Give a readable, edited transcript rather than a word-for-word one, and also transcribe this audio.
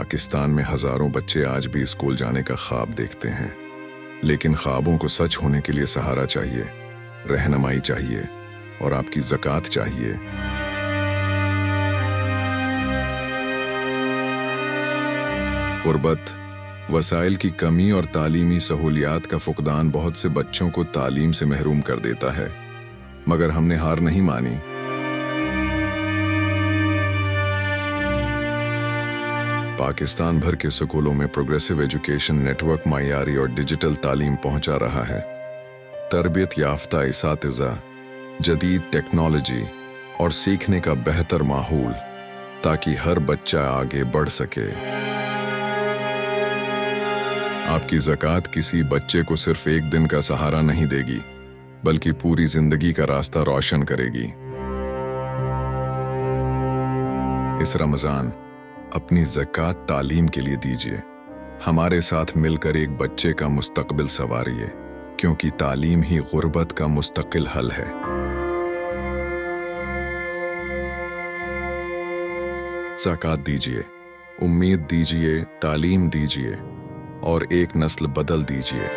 पाकिस्तान में हजारों बच्चे आज भी स्कूल जाने का ख्वाब देखते हैं, लेकिन ख्वाबों को सच होने के लिए सहारा चाहिए, रहनुमाई चाहिए और आपकी ज़कात चाहिए। गुर्बत, वसाइल की कमी और तालीमी सहूलियात का फुकदान बहुत से बच्चों को तालीम से महरूम कर देता है, मगर हमने हार नहीं मानी। पाकिस्तान भर के स्कूलों में प्रोग्रेसिव एजुकेशन नेटवर्क मायारी और डिजिटल तालीम पहुंचा रहा है। तरबियत याफ्ता इसातिज़ा, जदीद टेक्नोलॉजी और सीखने का बेहतर माहौल, ताकि हर बच्चा आगे बढ़ सके। आपकी ज़कात किसी बच्चे को सिर्फ एक दिन का सहारा नहीं देगी, बल्कि पूरी जिंदगी का रास्ता रोशन करेगी। इस रमज़ान अपनी ज़कात तालीम के लिए दीजिए। हमारे साथ मिलकर एक बच्चे का मुस्तकबिल संवारिए, क्योंकि तालीम ही गुर्बत का मुस्तकिल हल है। ज़कात दीजिए, उम्मीद दीजिए, तालीम दीजिए और एक नस्ल बदल दीजिए।